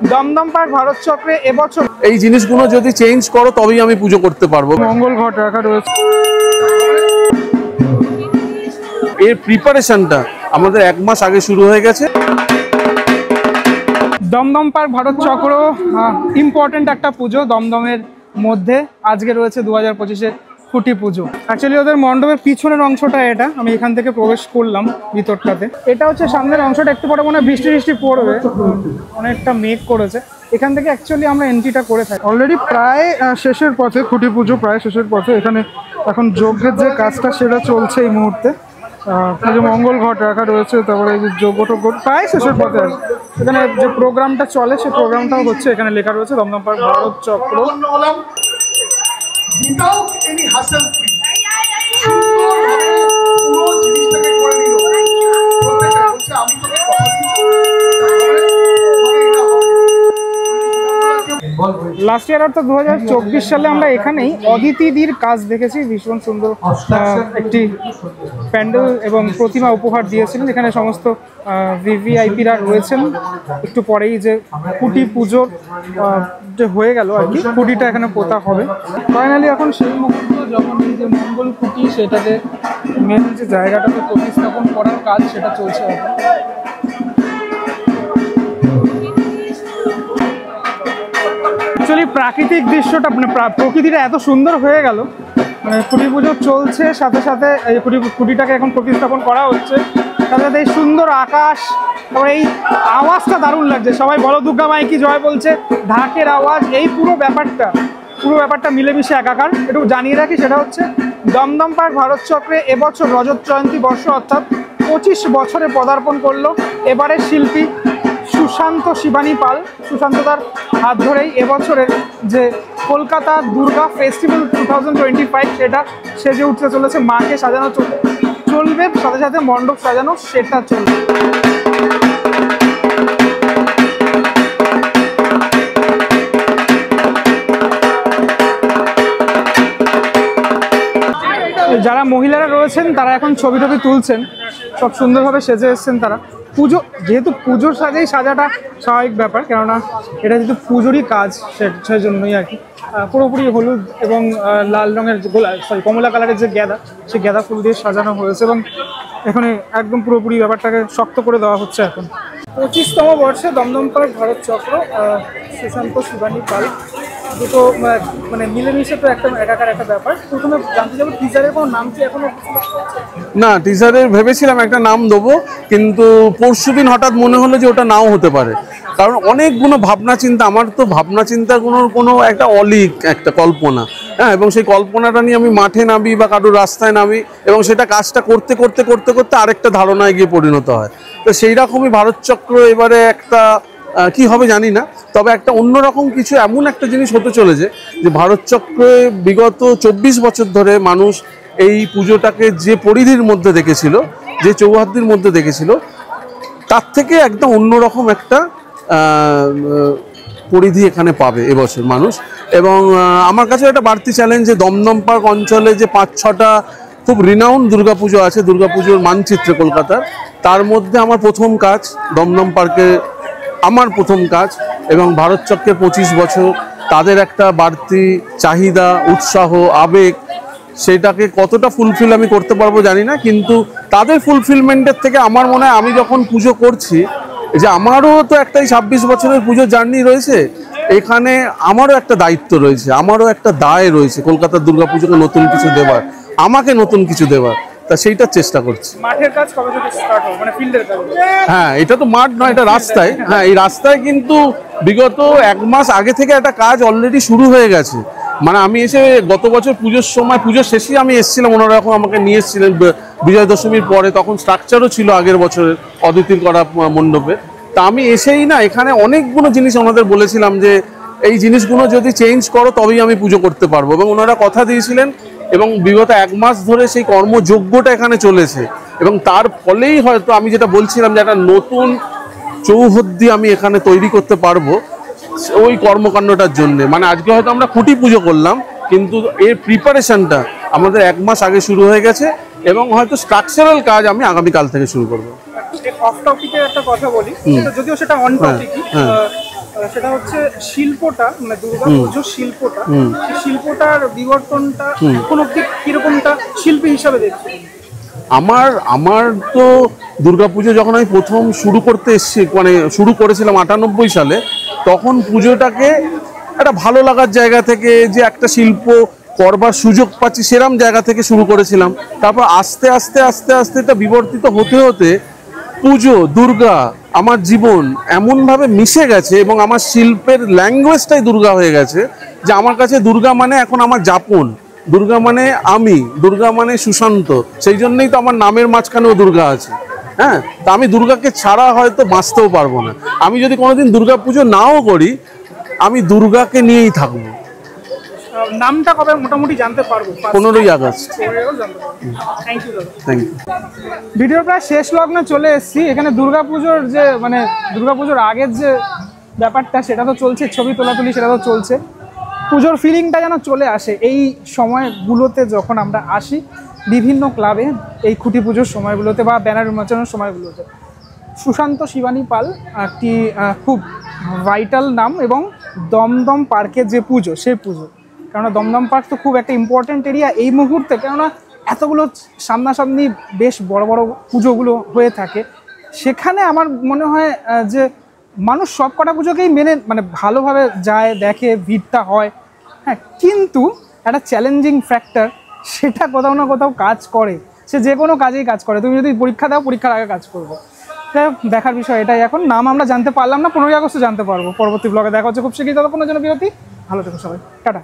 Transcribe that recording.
Dumdum park Bharat চক্রে এবছর এই জিনিসগুলো যদি চেঞ্জ করো তবেই আমি পুজো করতে পারবো। মঙ্গল ঘট রাখা রয়েছে। এর প্রিপারেশনটা আমাদের 1 মাস আগে শুরু হয়ে গেছে। দমদম পার্ক ভারত চক্র ইম্পর্টেন্ট একটা পুজো দমদমের মধ্যে। আজকে রয়েছে 2025-এর খুঁটি পুজো। অ্যাকচুয়ালি ওদের মণ্ডপের পিছনের অংশটা এটা, আমি এখান থেকে প্রবেশ করলাম ভিতরটাতে। এটা হচ্ছে সামনের অংশটা, একটু পরে মনে হয় বৃষ্টি পড়বে, অনেকটা মেঘ করেছে। এখান থেকে অ্যাকচুয়ালি আমরা এন্ট্রিটা করে থাকি। অলরেডি প্রায় শেষের পথে, খুঁটি পুজো প্রায় শেষের পথে। এখানে এখন যজ্ঞের যে কাজটা সেটা চলছে এই মুহূর্তে। যে মঙ্গল ঘট রাখা রয়েছে, তারপরে এই যে যজ্ঞ প্রায় শেষের পথে আর এখানে যে প্রোগ্রামটা চলে সেই প্রোগ্রামটাও হচ্ছে। এখানে লেখা রয়েছে দমদম পার্ক ভারত চক্র। লাস্ট ইয়ার অর্থাৎ 2024 সালে আমরা এখানেই অদিতিদির কাজ দেখেছি। ভীষণ সুন্দর একটি প্যান্ডেল এবং প্রতিমা উপহার দিয়েছিলেন। এখানে সমস্ত ভিভিআইপিরা রয়েছেন। একটু পরেই যে খুঁটি পুজো যে হয়ে গেল আর কি, খুঁটিটা এখানে পোতা হবে ফাইনালি। এখন সেই মুহূর্ত যখন এই যে মঙ্গল খুঁটি সেটাতে মেন যে জায়গাটাতে প্রতিস্থাপন করার কাজ সেটা চলছে এখন। অ্যাকচুয়ালি প্রাকৃতিক দৃশ্যটা মানে প্রকৃতিটা এত সুন্দর হয়ে গেল, মানে খুঁটি পুজো চলছে সাথে সাথে এই খুঁটিটাকে এখন প্রতিস্থাপন করা হচ্ছে, সাথে সাথে এই সুন্দর আকাশ, তারপরে এই আওয়াজটা দারুণ লাগছে। সবাই বলো দুর্গা মাই কি জয় বলছে, ঢাকের আওয়াজ, এই পুরো ব্যাপারটা মিলেমিশে একাকার। একটু জানিয়ে রাখি, সেটা হচ্ছে দমদম পার্ক ভারত চক্রে এবছর রজত জয়ন্তী বর্ষ অর্থাৎ 25 বছরে পদার্পণ করলো এবারের শিল্পী সুশান্ত শিবানী পাল। সুশান্তদার হাত ধরেই এবছরের যে কলকাতা দুর্গা ফেস্টিভ্যাল 2025 সেটা সেজে উঠতে চলেছে। মাকে সাজানো চলবে, সাথে সাথে মণ্ডপ সাজানো সেটা চলবে। যারা মহিলারা রয়েছেন তারা এখন ছবি তুলছেন, সব সুন্দরভাবে সেজে এসছেন তারা। পুজো যেহেতু পুজোর সাজাটা স্বাভাবিক ব্যাপার, কেননা এটা যেহেতু পুজোরই কাজ সেই জন্যই আর কি। পুরোপুরি হলুদ এবং লাল রঙের কমলা কালারের যে গ্যাদা, সেই গ্যাদা ফুল দিয়ে সাজানো হয়েছে এবং এখানে একদম পুরোপুরি ব্যাপারটাকে শক্ত করে দেওয়া হচ্ছে এখন। 25তম বর্ষে দমদম পার্ক ভারত চক্র, সুশান্ত শিবানী পাল দুটো মানে মিলেমিশে তো একাকার একটা ব্যাপার। প্রথমে জানতে যাবো টিজারের কোনো নাম কি এখনো? না, টিজারের ভেবেছিলাম একটা নাম দেবো, কিন্তু পরশুদিন হঠাৎ মনে হলো যে ওটা নাও হতে পারে, কারণ অনেকগুলো ভাবনা চিন্তা। আমার তো ভাবনা চিন্তাগুলোর কোনো একটা অলিক একটা কল্পনা, হ্যাঁ, এবং সেই কল্পনাটা নিয়ে আমি মাঠে নামি বা কারোর রাস্তায় নামি এবং সেটা কাজটা করতে করতে করতে করতে আরেকটা ধারণায় গিয়ে পরিণত হয়। তো সেই রকমই ভারতচক্র এবারে একটা কি হবে জানি না, তবে একটা অন্যরকম কিছু এমন একটা জিনিস হতে চলেছে যে ভারতচক্রে বিগত 24 বছর ধরে মানুষ এই পুজোটাকে যে পরিধির মধ্যে দেখেছিল, যে চৌহাদ্দির মধ্যে দেখেছিল, তার থেকে একদম অন্যরকম একটা পরিধি এখানে পাবে এবছর মানুষ। এবং আমার কাছে একটা বাড়তি চ্যালেঞ্জ যে দমদম পার্ক অঞ্চলে যে 5-6টা খুব রিনাউন্ড দুর্গাপুজো আছে, দুর্গাপুজোর মানচিত্রে কলকাতার, তার মধ্যে আমার প্রথম কাজ দমদম পার্কে, আমার প্রথম কাজ। এবং ভারতচক্রের 25 বছর, তাদের একটা বাড়তি চাহিদা, উৎসাহ, আবেগ, সেটাকে কতটা ফুলফিল আমি করতে পারবো জানি না, কিন্তু তাদের ফুলফিলমেন্টের থেকে আমার মনে হয় আমি যখন পুজো করছি, যে আমারও তো একটাই 26 বছরের পুজো জার্নি রয়েছে, এখানে আমারও একটা দায়িত্ব রয়েছে, আমারও একটা দায় রয়েছে কলকাতার দুর্গাপুজোকে নতুন কিছু দেওয়ার, আমাকে নতুন কিছু দেওয়ার। তা সেইটার চেষ্টা করছি। মাঠের কাজ কবে থেকে স্টার্ট হবে, মানে ফিল্ডের কাজ? হ্যাঁ, এটা তো মাঠ নয়, এটা রাস্তায়। হ্যাঁ, এই রাস্তায় কিন্তু বিগত 1 মাস আগে থেকে একটা কাজ অলরেডি শুরু হয়ে গেছে। মানে আমি এসে গত বছর পুজোর সময়, পুজোর শেষে আমি এসেছিলাম, ওনারকম আমাকে নিয়ে এসেছিলেন বিজয় দশমীর পরে, তখন স্ট্রাকচারও ছিল আগের বছরের অদিতির করা মণ্ডপে। তা আমি এসেই না এখানে অনেকগুলো জিনিস ওনাদের বলেছিলাম যে এই জিনিসগুলো যদি চেঞ্জ করো তবেই আমি পুজো করতে পারবো, এবং ওনারা কথা দিয়েছিলেন। এবং বিগত 1 মাস ধরে সেই কর্মযজ্ঞটা এখানে চলেছে, এবং তার ফলেই হয়তো আমি যেটা বলছিলাম যে একটা নতুন চৌহদ্দি আমি এখানে তৈরি করতে পারবো ওই কর্মকাণ্ডটার জন্যে। মানে আজকে হয়তো আমরা খুঁটি পুজো করলাম, কিন্তু এর প্রিপারেশনটা আমাদের 1 মাস আগে শুরু হয়ে গেছে, এবং হয়তো স্ট্রাকচারাল কাজ আমি আগামীকাল থেকে শুরু করবো। অফ টপিকের একটা কথা বলি, যদিও সেটা অন টপিকই। সেটা হচ্ছে শিল্পটা, মানে দুর্গা পুজোর শিল্পটা, সেই শিল্পটার বিবর্তনটা এখন অব্দি কিরকমটা শিল্পী হিসাবে দেখছি? আমার তো দুর্গাপুজো যখন আমি প্রথম শুরু করতে এসেছি, মানে শুরু করেছিলাম 98 সালে, তখন পুজোটাকে একটা ভালো লাগার জায়গা থেকে, যে একটা শিল্প করবার সুযোগ পাচ্ছি সেরম জায়গা থেকে শুরু করেছিলাম। তারপর আস্তে আস্তে আস্তে আস্তে এটা বিবর্তিত হতে হতে পুজো, দুর্গা আমার জীবন এমনভাবে মিশে গেছে এবং আমার শিল্পের ল্যাঙ্গুয়েজটাই দুর্গা হয়ে গেছে, যে আমার কাছে দুর্গা মানে এখন আমার যাপন, দুর্গা মানে আমি, দুর্গা মানে সুশান্ত। সেই জন্যই তো আমার নামের মাঝখানেও দুর্গা আছে। হ্যাঁ, তা আমি দুর্গাকে ছাড়া হয়তো বাঁচতেও পারবো না। আমি যদি কোনোদিন দুর্গা পুজো নাও করি, আমি দুর্গাকে নিয়েই থাকবো। নামটা কবে মোটামুটি জানতে পারবো? 15ই আগস্ট। থ্যাংক ইউ দাদা। Thank you. ভিডিও প্রায় শেষ লগ্নে চলে এসেছি। এখানে দুর্গাপুজোর যে মানে দুর্গাপুজোর আগের যে ব্যাপারটা সেটা তো চলছে, ছবি তোলাতুলি সেটা তো চলছে। পুজোর ফিলিংটা যেন চলে আসে এই সময়গুলোতে যখন আমরা আসি বিভিন্ন ক্লাবে, এই খুঁটি পুজোর সময়গুলোতে বা ব্যানার উন্মোচনের সময়গুলোতে। সুশান্ত শিবানী পাল একটি খুব ভাইটাল নাম, এবং দমদম পার্কের যে পুজো সেই পুজো, কেননা দমদম পার্ক তো খুব একটা ইম্পর্ট্যান্ট এরিয়া এই মুহূর্তে, কেননা এতগুলো সামনাসামনি বেশ বড় বড় পুজোগুলো হয়ে থাকে। সেখানে আমার মনে হয় যে মানুষ সব কটা পুজোকেই মেনে মানে ভালোভাবে যায়, দেখে, ভিড়টা হয়। হ্যাঁ, কিন্তু একটা চ্যালেঞ্জিং ফ্যাক্টর সেটা কোথাও না কোথাও কাজ করে, সে যে কোনো কাজেই কাজ করে। তুমি যদি পরীক্ষা দাও, পরীক্ষার আগে কাজ করবো। দেখার বিষয় এটাই। এখন নাম আমরা জানতে পারলাম না, 15ই আগস্ট জানতে পারবো। পরবর্তী ব্লগে দেখা হচ্ছে খুব শীঘ্রই। ততক্ষণের জন্য বিরতি। ভালো থেকো সবাই, টাটা।